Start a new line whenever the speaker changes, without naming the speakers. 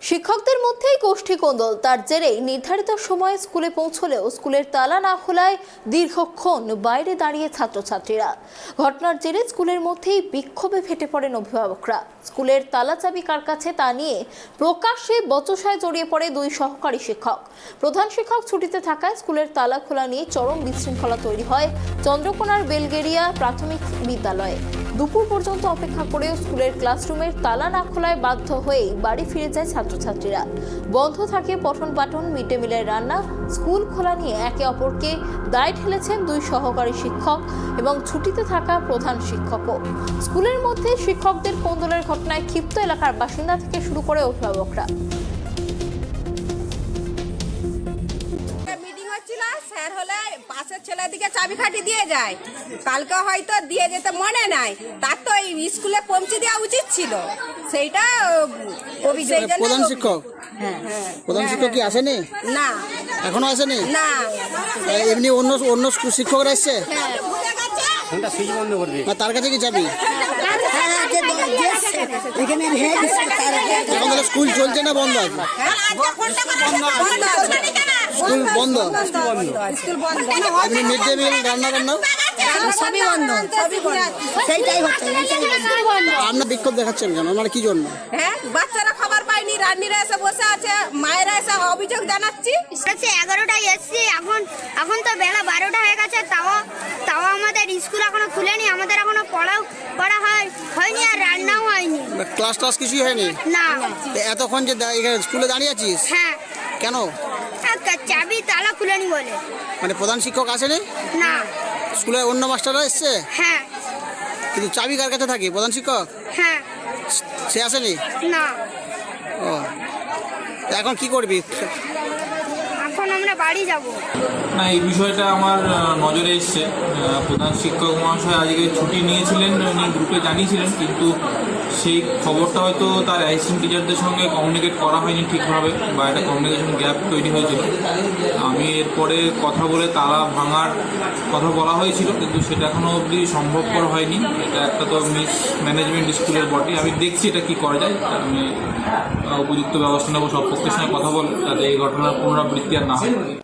শিক্ষকদের মধ্যেই গোষ্ঠী কোন্দল। তার জেরেই নির্ধারিত সময়ে স্কুলে পৌঁছলেও স্কুলের তালা না খোলায় দীর্ঘক্ষণ বাইরে দাঁড়িয়ে ছাত্রছাত্রীরা। ঘটনার জেরে স্কুলের মধ্যেই বিক্ষোভে ফেটে পড়েন অভিভাবকরা। স্কুলের তালা চাবি কার কাছে তা নিয়ে প্রকাশ্যে বচসায় জড়িয়ে পড়ে দুই সহকারী শিক্ষক। প্রধান শিক্ষক ছুটিতে থাকায় স্কুলের তালা খোলা নিয়ে চরম বিশৃঙ্খলা তৈরি হয় চন্দ্রকোনার বেলগেরিয়া প্রাথমিক বিদ্যালয়ে। দুপুর পর্যন্ত অপেক্ষা করেও স্কুলের ক্লাসরুমের তালা না খোলায় বাধ্য হয়েই বাড়ি ফিরে যায় ছাত্রছাত্রীরা। বন্ধ থাকে পঠন পাঠন, মিড ডে মিলের রান্না। স্কুল খোলা নিয়ে একে অপরকে দায় ঠেলেছেন দুই সহকারী শিক্ষক এবং ছুটিতে থাকা প্রধান শিক্ষকও। স্কুলের মধ্যে শিক্ষকদের কোন্দলের ঘটনায় ক্ষিপ্ত এলাকার বাসিন্দা থেকে শুরু করে অভিভাবকরা।
স্যার হলে পাশের ছেলের দিকে চাবিকাঠি দিয়ে যায়, কালকে হয়তো দিয়ে যেতে মনে নাই, তার তো এই স্কুলে পৌঁছে দেওয়া উচিত ছিল। সেইটা
প্রধান শিক্ষক প্রধান শিক্ষক কি আসেনি?
না,
এখনো আসেনি।
না,
এমনি অন্য অন্য শিক্ষকরা এসছে, তার কাছে কি যাবি? এখন তাহলে স্কুল চলছে না বন্ধ আছে? স্কুল বন্ধ, এমনি মিড ডে মিল রান্না বান্না
সবই বন্ধ, সবই বন্ধ। সেইটাই হচ্ছে।
আপনার বিক্ষোভ দেখাচ্ছেন কেন, মানে কি জন্য?
হ্যাঁ, বাচ্চারা খাবার পায়নি, রান্নিরা এসে বসে আছে, মায়েরা এসে অভিযোগ জানাচ্ছি।
11টায় এসছি, এখন তো বেলা 12টা হয়ে গেছে, তাও আমাদের স্কুল এখনো খুলেনি, আমাদের এখনো পড়া হয়নি আর রান্নাও হয়নি।
ক্লাস টাস কিছুই হয়নি?
না।
এতক্ষণ যে এখানে স্কুলে দাঁড়িয়ে আছিস
হ্যাঁ।
কেন?
চাবি তালা খুলেনি বলে।
মানে প্রধান শিক্ষক আসেনি?
না।
স্কুলে অন্য মাস্টাররা এসছে?
হ্যাঁ।
কিন্তু চাবি কার কাছে থাকে? প্রধান শিক্ষক?
হ্যাঁ।
সে আসেনি?
না।
ও, এখন কি করবি?
এখন আমরা বাড়ি যাব।
না, এই বিষয়টা আমার নজরে এসছে। প্রধান শিক্ষক মহাশয় আজকে ছুটি নিয়েছিলেন, উনি গ্রুপে জানিয়েছিলেন, কিন্তু সেই খবরটা হয়তো তার অ্যাসিস্ট্যান্ট টিচারদের সঙ্গে কমিউনিকেট করা হয়নি ঠিকভাবে, বা একটা কমিউনিকেশন গ্যাপ তৈরি হয়েছিল। আমি এরপরে কথা বলে তালা ভাঙার কথা বলা হয়েছিল, কিন্তু সেটা এখনও অবধি সম্ভবপর হয়নি। এটা একটা তো মিস ম্যানেজমেন্ট স্কুলের বটে। আমি দেখছি এটা কী করা যায়, আমি উপযুক্ত ব্যবস্থা নেব, সব পক্ষের সঙ্গে কথা বলে, যাতে এই ঘটনার পুনরাবৃত্তি আর না হয়।